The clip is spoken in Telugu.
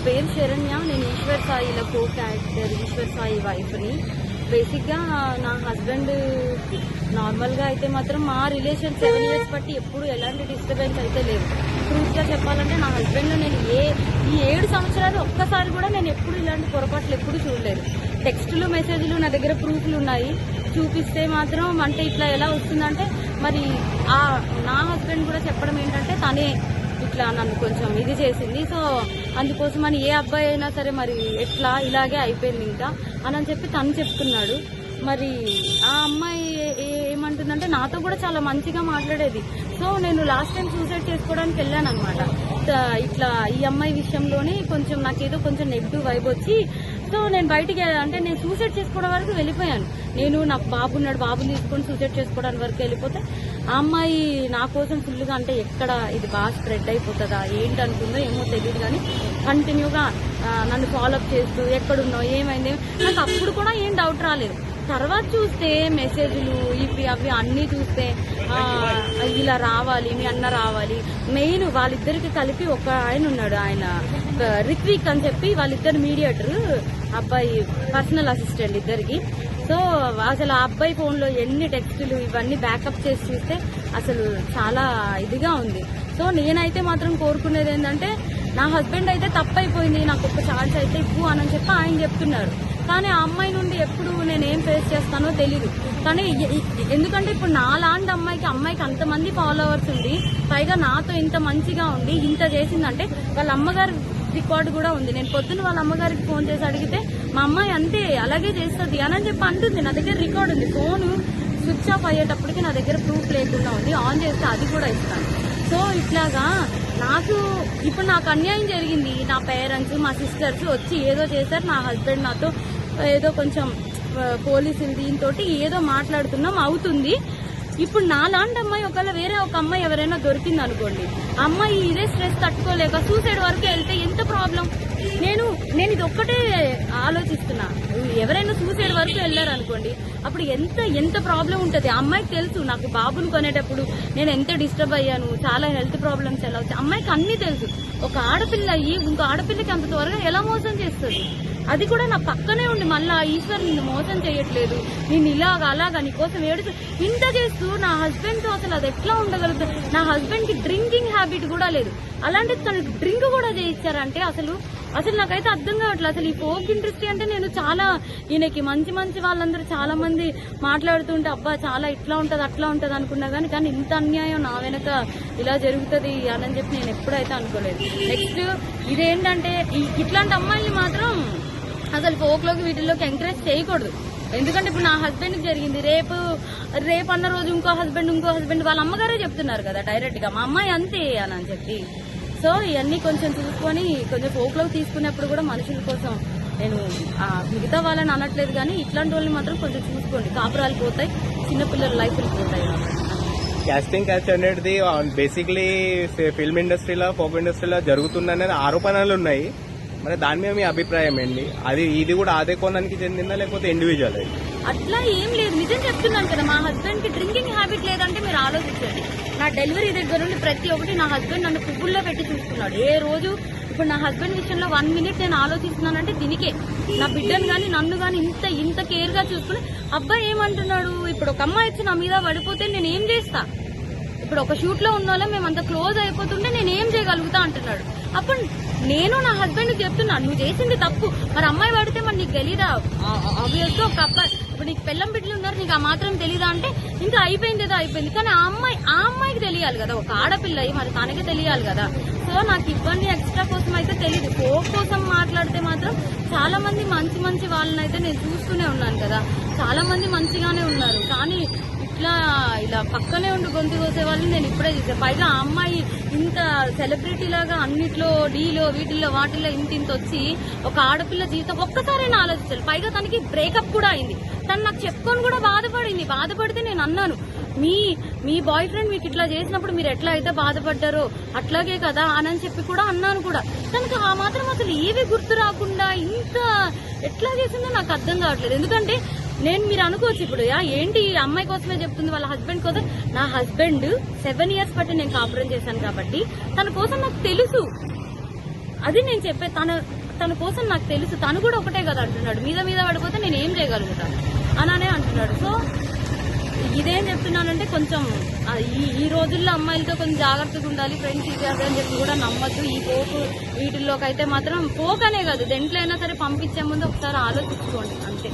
పేరు శరణ్య. నేను ఈశ్వర్ సాయిలో కో క్యారెక్టర్ ఈశ్వర్ సాయి వైఫ్ని. బేసిక్గా నా హస్బెండ్ నార్మల్గా అయితే మాత్రం మా రిలేషన్ 7 years బట్టి ఎప్పుడు ఎలాంటి డిస్టర్బెన్స్ అయితే లేదు. ట్రూత్గా చెప్పాలంటే నా హస్బెండ్ నేను ఈ 7 సంవత్సరాలు ఒక్కసారి కూడా నేను ఎప్పుడు ఇలాంటి పొరపాట్లు ఎప్పుడు చూడలేదు. టెక్స్టులు మెసేజ్లు నా దగ్గర ప్రూఫ్లు ఉన్నాయి. చూపిస్తే మాత్రం అంటే ఇట్లా ఎలా వస్తుందంటే మరి నా హస్బెండ్ కూడా చెప్పడం ఏంటంటే తనే ఇట్లా నన్ను కొంచెం ఇది చేసింది. సో అందుకోసమని ఏ అబ్బాయి అయినా సరే మరి ఎట్లా ఇలాగే అయిపోయింది ఇంకా అని చెప్పి తను చెప్తున్నాడు. మరి ఆ అమ్మాయి ఏమంటుందంటే నాతో కూడా చాలా మంచిగా మాట్లాడేది. సో నేను లాస్ట్ టైం సూసైడ్ చేసుకోవడానికి వెళ్ళాను అనమాట. ఇట్లా ఈ అమ్మాయి విషయంలోనే కొంచెం నాకేదో కొంచెం నెగిటివ్ వైబ్ వచ్చి సో నేను బయటికి అంటే నేను సూసైడ్ చేసుకోవడం వరకు వెళ్ళిపోయాను. నేను నాకు బాబు ఉన్నాడు, బాబుని తీసుకొని సూసైడ్ చేసుకోవడానికి వరకు వెళ్ళిపోతే ఆ అమ్మాయి నా కోసం ఫుల్గా అంటే ఎక్కడ ఇది బాగా స్ప్రెడ్ అయిపోతుందా ఏంటి అనుకుందో ఏమో తెలియదు కానీ కంటిన్యూగా నన్ను ఫాలోఅప్ చేస్తూ ఎక్కడున్నావు ఏమైంది నాకు అప్పుడు కూడా ఏం డౌట్ రాలేదు. తర్వాత చూస్తే మెసేజ్లు ఇవి అవి అన్నీ చూస్తే ఇలా రావాలి మీ అన్న రావాలి. మెయిన్ వాళ్ళిద్దరికి కలిపి ఒక ఆయన ఉన్నాడు, ఆయన రిత్విక్ అని చెప్పి వాళ్ళిద్దరు మీడియేటర్, అబ్బాయి పర్సనల్ అసిస్టెంట్ ఇద్దరికి. సో అసలు ఆ అబ్బాయి ఫోన్లో ఎన్ని టెక్స్టులు ఇవన్నీ బ్యాకప్ చేసి చూస్తే అసలు చాలా ఇదిగా ఉంది. సో నేనైతే మాత్రం కోరుకునేది ఏంటంటే నా హస్బెండ్ అయితే తప్పైపోయింది, నాకు ఒక ఛాన్స్ అయితే ఇవ్వు అని చెప్పి ఆయన చెప్తున్నారు. కానీ ఆ అమ్మాయి నుండి ఎప్పుడు నేనేం ఫేస్ చేస్తానో తెలీదు. కానీ ఎందుకంటే ఇప్పుడు నా లాంటి అమ్మాయికి అంతమంది ఫాలోవర్స్ ఉంది, పైగా నాతో ఇంత మంచిగా ఉండి ఇంత చేసిందంటే వాళ్ళ అమ్మగారి రికార్డు కూడా ఉంది. నేను పొద్దున్న వాళ్ళ అమ్మగారికి ఫోన్ చేసి అడిగితే మా అమ్మాయి అంతే అలాగే చేస్తుంది అని చెప్పి అంటుంది. నా దగ్గర రికార్డు ఉంది. ఫోను స్విచ్ ఆఫ్ అయ్యేటప్పటికి నా దగ్గర ప్రూఫ్ లేకుండా ఉంది, ఆన్ చేస్తే అది కూడా ఇస్తాను. సో ఇట్లాగా ఇప్పుడు నాకు అన్యాయం జరిగింది. నా పేరెంట్స్ మా సిస్టర్స్ వచ్చి ఏదో చేశారు, నా హస్బెండ్ నాతో ఏదో కొంచెం పోలీసులు దీంతో ఏదో మాట్లాడుతున్నాం అవుతుంది. ఇప్పుడు నా లాంటి అమ్మాయి ఒకవేళ వేరే ఒక అమ్మాయి ఎవరైనా దొరికింది అనుకోండి, అమ్మాయి ఇదే స్ట్రెస్ తట్టుకోలేక సూసైడ్ వరకు వెళ్తే ఎంత ప్రాబ్లం. నేను ఇది ఒక్కటే ఆలోచిస్తున్నా, ఎవరైనా సూసైడ్ వరకు వెళ్ళారు అనుకోండి అప్పుడు ఎంత ప్రాబ్లం ఉంటుంది. అమ్మాయికి తెలుసు నాకు బాబుని కొనేటప్పుడు నేను ఎంత డిస్టర్బ్ అయ్యాను, చాలా హెల్త్ ప్రాబ్లమ్స్ ఎలా వచ్చాయి అమ్మాయికి అన్ని తెలుసు. ఒక ఆడపిల్ల అయ్యి ఇంకో ఆడపిల్లకి అంత త్వరగా ఎలా మోసం చేస్తుంది. అది కూడా నా పక్కనే ఉండి మళ్ళా ఈశ్వర్ నిన్ను మోసం చేయట్లేదు, నేను అలాగా నీకోసం ఏడుచు ఇంత చేస్తూ నా హస్బెండ్ తో అసలు అది ఎట్లా ఉండగలుగుతుంది. నా హస్బెండ్ కి డ్రింకింగ్ హ్యాబిట్ కూడా లేదు, అలాంటి తనకి డ్రింక్ కూడా చేయించారంటే అసలు నాకైతే అర్థం కావట్లేదు. అసలు ఈ ఫోక్ ఇండస్ట్రీ అంటే నేను చాలా ఈయనకి మంచి వాళ్ళందరూ చాలా మంది మాట్లాడుతుంటే అబ్బా చాలా ఇట్లా ఉంటది అట్లా ఉంటది అనుకున్నా కానీ ఇంత అన్యాయం నా వెనక ఇలా జరుగుతుంది అని చెప్పి నేను ఎప్పుడైతే అనుకోలేదు. నెక్స్ట్ ఇదేంటంటే ఇట్లాంటి అమ్మాయిని మాత్రం అసలు ఫోక్లోకి వీటిల్లోకి ఎంకరేజ్ చేయకూడదు. ఎందుకంటే ఇప్పుడు నా హస్బెండ్కి జరిగింది, రేపు అన్న రోజు ఇంకో హస్బెండ్ వాళ్ళ అమ్మగారే చెప్తున్నారు కదా డైరెక్ట్ గా మా అమ్మాయి అంతే అని చెప్పి. సో ఇవన్నీ కొంచెం చూసుకొని కొంచెం ఫోక్లోకి తీసుకునేప్పుడు కూడా మనుషుల కోసం నేను మిగతా వాళ్ళని అనట్లేదు కానీ ఇట్లాంటి వాళ్ళని మాత్రం కొంచెం చూసుకోండి. కాపురాలు పోతాయి, చిన్నపిల్లల లైఫ్లు పోతాయి. కాస్టింగ్ క్యాస్ట్ అనేది బేసిక్లీ ఫిల్మ్ ఇండస్ట్రీలో ఫోక్ ఇండస్ట్రీలో జరుగుతుందనేది ఆరోపణలు ఉన్నాయి. మరి దాని మీద మీ అభిప్రాయం ఏంటి? ఇది కూడా అదే కోణానికి చెందిందా లేకపోతే ఇండివిజువల్? అట్లా ఏం లేదు, నిజం చెప్తున్నాను కదా. మా హస్బెండ్ కి డ్రింకింగ్ హ్యాబిట్ లేదంటే మీరు ఆలోచించండి. నా డెలివరీ దగ్గర నుండి ప్రతి ఒక్కటి నా హస్బెండ్ నన్ను పువ్వుల్లో పెట్టి చూసుకున్నాడు. ఏ రోజు ఇప్పుడు నా హస్బెండ్ విషయంలో 1 minute నేను ఆలోచిస్తున్నానంటే దీనికే. నా బిడ్డను కానీ నన్ను కానీ ఇంత కేర్ గా చూసుకుని అబ్బాయి ఏమంటున్నాడు, ఇప్పుడు ఒక అమ్మాయి వచ్చి నా మీద పడిపోతే నేను ఏం చేస్తా, ఇప్పుడు ఒక షూట్ లో ఉన్న వాళ్ళం మేము అంత క్లోజ్ అయిపోతుంటే నేను ఏం చేయగలుగుతా అంటున్నాడు. అప్పుడు నేను నా హస్బెండ్ చెప్తున్నా నువ్వు చేసింది తప్పు, మరి అమ్మాయి పడితే మరి నీకు తెలీదా? ఆబ్వియస్ గా ఒక అబ్బాయి ఇప్పుడు నీకు పెళ్ళం బిడ్డలు ఉన్నారు నీకు ఆ మాత్రం తెలీదా అంటే ఇంకా అయిపోయింది ఏదో అయిపోయింది. కానీ ఆ అమ్మాయికి తెలియాలి కదా, ఒక ఆడపిల్ల మరి తనకి తెలియాలి కదా. సో నాకు ఇబ్బంది ఎక్స్ట్రా కోసం అయితే తెలియదు. ఫోక్ కోసం మాట్లాడితే మాత్రం చాలా మంది మంచి వాళ్ళని అయితే నేను చూస్తూనే ఉన్నాను కదా, చాలా మంది మంచిగానే ఉన్నారు. కానీ ఇలా పక్కనే ఉండి గొంతు కోసే వాళ్ళని నేను ఇప్పుడే చూసాను. పైగా ఆ అమ్మాయి ఇంత సెలబ్రిటీ లాగా అన్నిట్లో డీలో వీటిల్లో వాటిల్లో ఇంత వచ్చి ఒక ఆడపిల్ల జీవితం ఒక్కసారైనా ఆలోచించాలి. పైగా తనకి బ్రేకప్ కూడా అయింది. తను నాకు చెప్పుకొని కూడా బాధపడితే నేను అన్నాను మీ బాయ్ ఫ్రెండ్ మీకు ఇట్లా చేసినప్పుడు మీరు ఎట్లా అయితే బాధపడ్డారో అట్లాగే కదా అని చెప్పి కూడా అన్నాను కూడా. తనకు ఆ మాత్రం అసలు ఏవి గుర్తు రాకుండా ఇంత ఎట్లా చేసిందో నాకు అర్థం కావట్లేదు. ఎందుకంటే మీరు అనుకోవచ్చు ఇప్పుడు ఏంటి అమ్మాయి కోసమే చెప్తుంది వాళ్ళ హస్బెండ్ కోసం. నా హస్బెండ్ 7 years బట్టి నేను కాపురం చేశాను కాబట్టి తన కోసం నాకు తెలుసు. అది నేను చెప్పే తన కోసం నాకు తెలుసు, తను కూడా ఒకటే కదా అంటున్నాడు, మీద పడిపోతే నేను ఏం చేయగలుగుతాను అననే అంటున్నాడు. సో ఇదేం చెప్తున్నానంటే కొంచెం ఈ రోజుల్లో అమ్మాయిలతో కొంచెం జాగ్రత్తగా ఉండాలి, ఫ్రెండ్స్ ఇది అని చెప్పి కూడా నమ్మద్దు. ఈ పోకు వీటిల్లోకి అయితే మాత్రం పోకనే కాదు, దేంట్లో అయినా సరే పంపించే ముందు ఒకసారి ఆలోచించుకోండి అంతే.